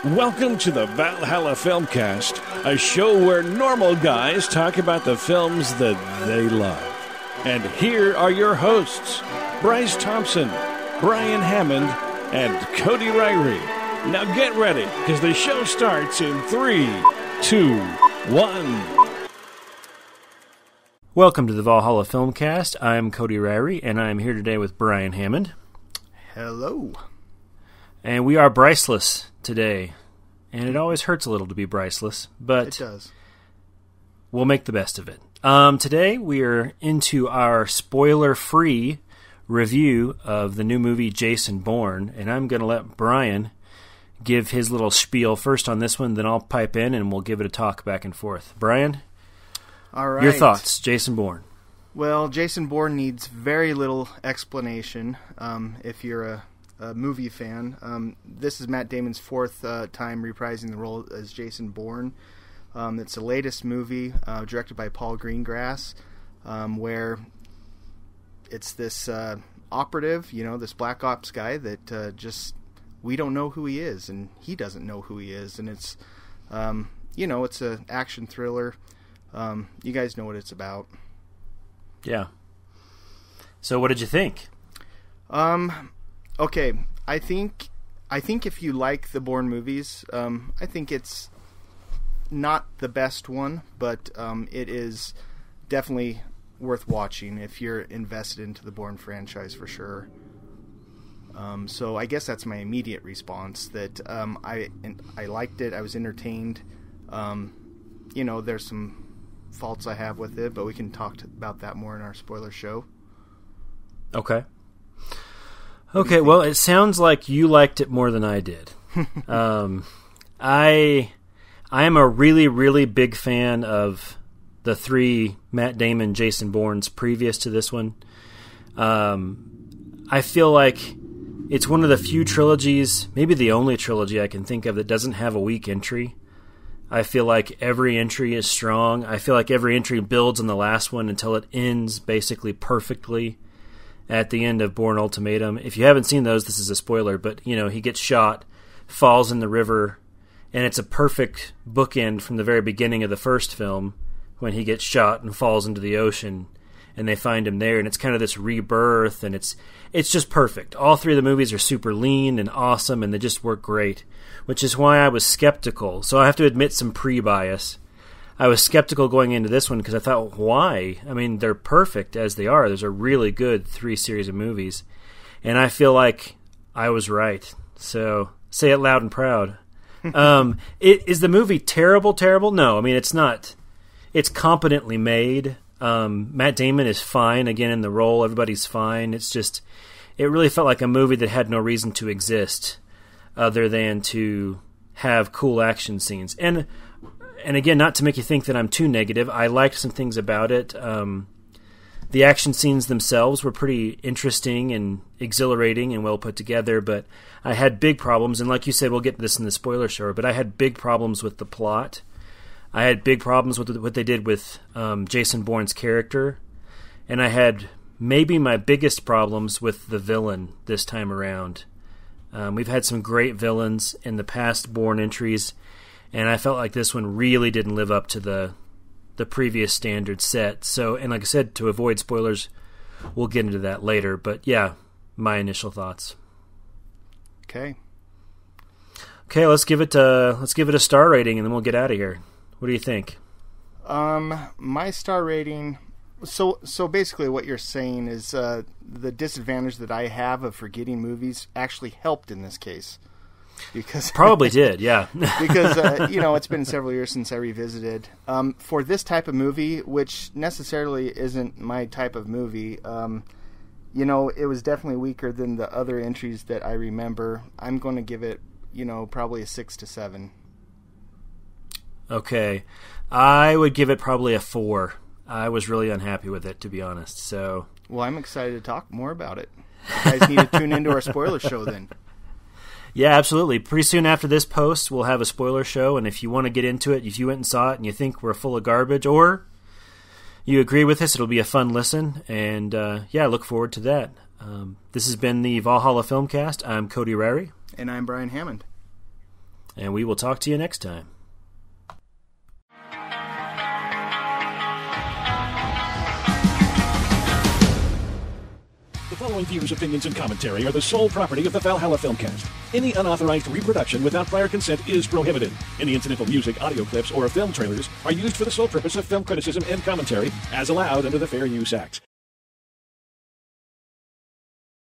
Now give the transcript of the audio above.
Welcome to the Valhalla Filmcast, a show where normal guys talk about the films that they love. And here are your hosts, Bryce Thompson, Brian Hammond, and Cody Ryrie. Now get ready, because the show starts in 3, 2, 1. Welcome to the Valhalla Filmcast. I'm Cody Ryrie, and I'm here today with Brian Hammond. Hello. And we are Bryceless today. And it always hurts a little to be Bryceless, but it does. We'll make the best of it. Today we are into our spoiler-free review of the new movie Jason Bourne, and I'm going to let Brian give his little spiel first on this one, then I'll pipe in and we'll give it a talk back and forth. Brian? All right. Your thoughts, Jason Bourne. Well, Jason Bourne needs very little explanation if you're a movie fan. This is Matt Damon's fourth time reprising the role as Jason Bourne. It's the latest movie directed by Paul Greengrass, where it's this operative, this black ops guy that just we don't know who he is, and he doesn't know who he is, and it's it's an action thriller. You guys know what it's about. Yeah. So what did you think? Okay, I think if you like the Bourne movies, I think it's not the best one, but it is definitely worth watching if you're invested into the Bourne franchise for sure. So I guess that's my immediate response. That I liked it. I was entertained. There's some faults I have with it, but we can talk about that more in our spoiler show. Okay. Okay, well, it sounds like you liked it more than I did. I am a really, really big fan of the three Matt Damon, Jason Bournes previous to this one. I feel like it's one of the few trilogies, maybe the only trilogy I can think of that doesn't have a weak entry. I feel like every entry is strong. I feel like every entry builds on the last one until it ends basically perfectly at the end of Bourne Ultimatum. If you haven't seen those, this is a spoiler, but he gets shot, falls in the river, and it's a perfect bookend from the very beginning of the first film when he gets shot and falls into the ocean, and they find him there, and it's kind of this rebirth, and it's just perfect. All three of the movies are super lean and awesome, and they just work great, which is why I was skeptical. So I have to admit some pre-bias. I was skeptical going into this one because I thought, why? I mean, they're perfect as they are. There's a really good 3 series of movies. And I feel like I was right. So say it loud and proud. Is the movie terrible? No, I mean, it's not. It's competently made. Matt Damon is fine, again, in the role. Everybody's fine. It's just, it really felt like a movie that had no reason to exist other than to have cool action scenes. And again, not to make you think that I'm too negative, I liked some things about it. The action scenes themselves were pretty interesting and exhilarating and well put together, but I had big problems, and like you said, we'll get to this in the spoiler show, but I had big problems with the plot. I had big problems with what they did with Jason Bourne's character, and I had maybe my biggest problems with the villain this time around. We've had some great villains in the past Bourne entries, and I felt like this one really didn't live up to the previous standard set. So, and like I said, to avoid spoilers, we'll get into that later. But yeah, my initial thoughts. Okay, let's give it a star rating, and then we'll get out of here. What do you think? My star rating. So basically, what you're saying is the disadvantage that I have of forgetting movies actually helped in this case. Because probably did, yeah. Because it's been several years since I revisited. For this type of movie, which necessarily isn't my type of movie, it was definitely weaker than the other entries that I remember. I'm going to give it, probably a 6 to 7. Okay, I would give it probably a 4. I was really unhappy with it, to be honest. So, well, I'm excited to talk more about it. You guys need to tune into our spoiler show then. Yeah, absolutely. Pretty soon after this post, we'll have a spoiler show, and if you want to get into it, if you went and saw it and you think we're full of garbage, or you agree with us, it'll be a fun listen, and I look forward to that. This has been the Valhalla Filmcast. I'm Cody Ryrie. And I'm Brian Hammond. and we will talk to you next time. The following views, opinions, and commentary are the sole property of the Valhalla Filmcast. Any unauthorized reproduction without prior consent is prohibited. Any incidental music, audio clips, or film trailers are used for the sole purpose of film criticism and commentary as allowed under the Fair Use Act.